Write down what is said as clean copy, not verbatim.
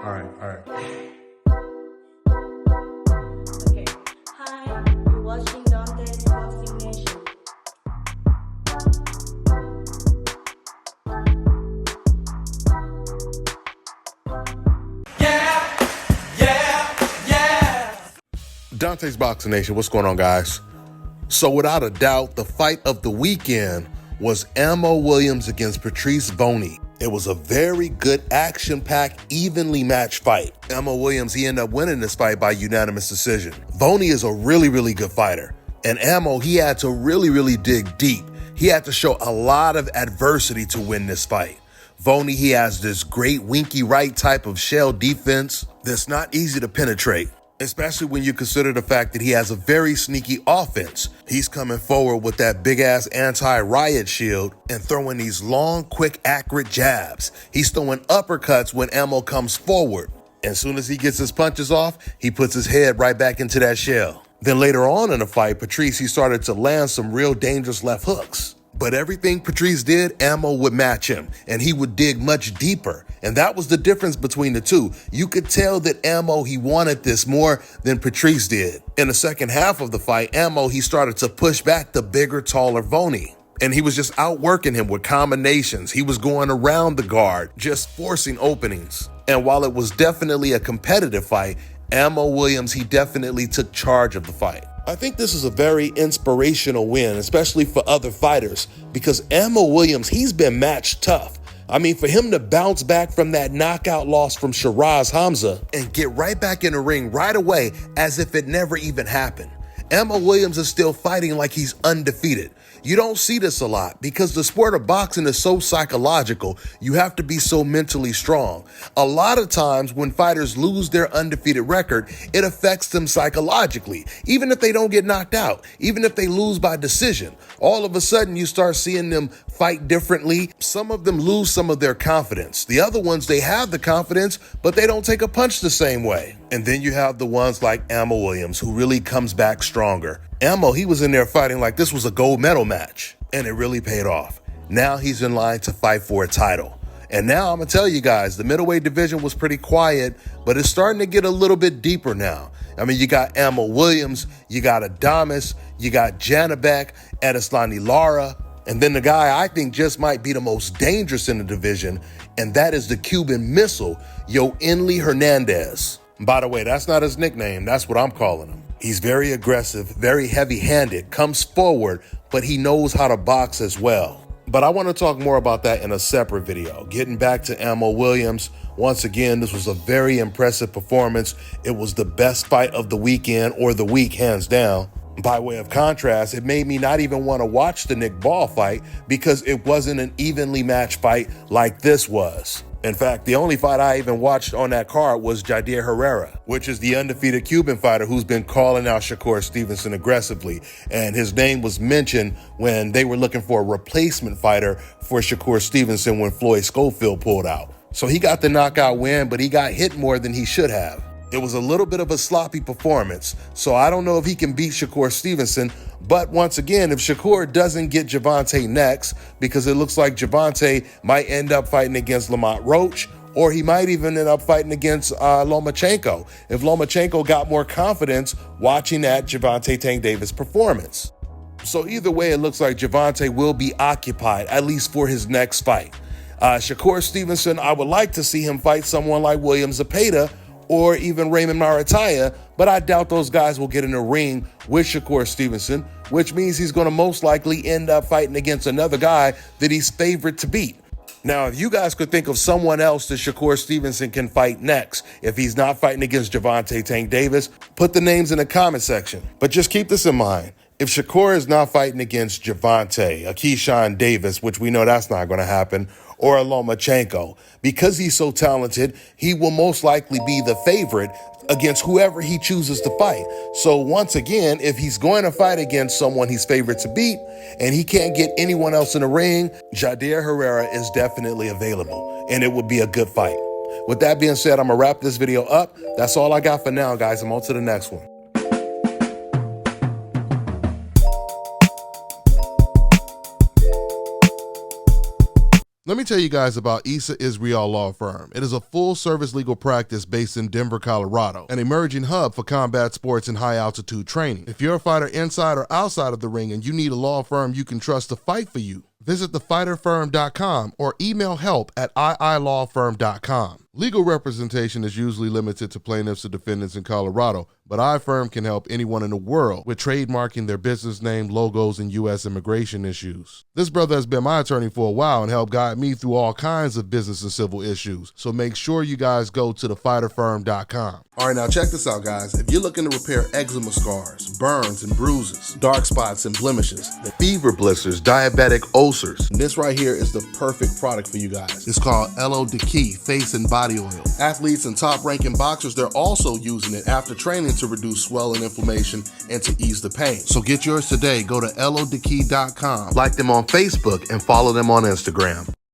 All right. Okay. Hi, you're watching Dante's Boxing Nation. Dante's Boxing Nation, what's going on, guys? So without a doubt, the fight of the weekend was Ammo Williams against Patrice Vony. It was a very good, action-packed, evenly matched fight. Ammo Williams, he ended up winning this fight by unanimous decision. Vony is a really good fighter. And Ammo, he had to really dig deep. He had to show a lot of adversity to win this fight. Vony, he has this great winky right type of shell defense that's not easy to penetrate, especially when you consider the fact that he has a very sneaky offense. He's coming forward with that big-ass anti-riot shield and throwing these long, quick, accurate jabs. He's throwing uppercuts when Ammo comes forward. As soon as he gets his punches off, he puts his head right back into that shell. Then later on in the fight, Patrice, he started to land some real dangerous left hooks. But everything Patrice did, Ammo would match him, and he would dig much deeper. And that was the difference between the two. You could tell that Ammo, he wanted this more than Patrice did. In the second half of the fight, Ammo, he started to push back the bigger, taller Vony. And he was just outworking him with combinations. He was going around the guard, just forcing openings. And while it was definitely a competitive fight, Ammo Williams, he definitely took charge of the fight. I think this is a very inspirational win, especially for other fighters, because Ammo Williams, he's been matched tough. I mean, for him to bounce back from that knockout loss from Shiraz Hamza and get right back in the ring right away as if it never even happened. Ammo Williams is still fighting like he's undefeated. You don't see this a lot because the sport of boxing is so psychological. You have to be so mentally strong. A lot of times when fighters lose their undefeated record, it affects them psychologically. Even if they don't get knocked out, even if they lose by decision, all of a sudden you start seeing them fight differently. Some of them lose some of their confidence. The other ones, they have the confidence, but they don't take a punch the same way. And then you have the ones like Ammo Williams, who really comes back stronger. Ammo, he was in there fighting like this was a gold medal match, and it really paid off. Now he's in line to fight for a title. And now I'm gonna tell you guys, the middleweight division was pretty quiet, but it's starting to get a little bit deeper now. I mean, you got Ammo Williams, you got Adames, you got Janabek, Edeslani Lara, and then the guy I think just might be the most dangerous in the division, and that is the Cuban missile, Yoenli Hernandez. By the way, that's not his nickname, that's what I'm calling him. He's very aggressive, very heavy-handed, comes forward, but he knows how to box as well. But I want to talk more about that in a separate video. Getting back to Ammo Williams, once again, this was a very impressive performance. It was the best fight of the weekend, or the week, hands down. By way of contrast, it made me not even want to watch the Nick Ball fight because it wasn't an evenly matched fight like this was. In fact, the only fight I even watched on that card was Jadir Herrera, which is the undefeated Cuban fighter who's been calling out Shakur Stevenson aggressively. And his name was mentioned when they were looking for a replacement fighter for Shakur Stevenson when Floyd Schofield pulled out. So he got the knockout win, but he got hit more than he should have. It was a little bit of a sloppy performance, so I don't know if he can beat Shakur Stevenson. But once again, if Shakur doesn't get Gervonta next, because it looks like Gervonta might end up fighting against Lamont Roach, or he might even end up fighting against Lomachenko, if Lomachenko got more confidence watching that Gervonta Tank Davis performance. So either way, it looks like Gervonta will be occupied, at least for his next fight. Shakur Stevenson, I would like to see him fight someone like William Zepeda, or even Raymond Marataya, but I doubt those guys will get in the ring with Shakur Stevenson, which means he's going to most likely end up fighting against another guy that he's favored to beat. Now, if you guys could think of someone else that Shakur Stevenson can fight next, if he's not fighting against Gervonta Tank Davis, put the names in the comment section. But just keep this in mind. If Shakur is not fighting against Gervonta, Keyshawn Davis, which we know that's not going to happen, or a Lomachenko, because he's so talented, he will most likely be the favorite against whoever he chooses to fight. So once again, if he's going to fight against someone he's favored to beat and he can't get anyone else in the ring, Jadir Herrera is definitely available, and it would be a good fight. With that being said, I'm going to wrap this video up. That's all I got for now, guys. I'm on to the next one. Let me tell you guys about Issa Israel Law Firm. It is a full-service legal practice based in Denver, Colorado, an emerging hub for combat sports and high-altitude training. If you're a fighter inside or outside of the ring and you need a law firm you can trust to fight for you, visit thefighterfirm.com or email help@iilawfirm.com. Legal representation is usually limited to plaintiffs or defendants in Colorado, but iFirm can help anyone in the world with trademarking their business name, logos, and U.S. immigration issues. This brother has been my attorney for a while and helped guide me through all kinds of business and civil issues, so make sure you guys go to thefighterfirm.com. All right, now check this out, guys. If you're looking to repair eczema scars, burns and bruises, dark spots and blemishes, fever blisters, diabetic ulcers, this right here is the perfect product for you guys. It's called LO Deki Face and Body Oil. Athletes and top-ranking boxers, they're also using it after training to reduce swelling, inflammation, and to ease the pain. So get yours today. Go to lodeki.com, like them on Facebook, and follow them on Instagram.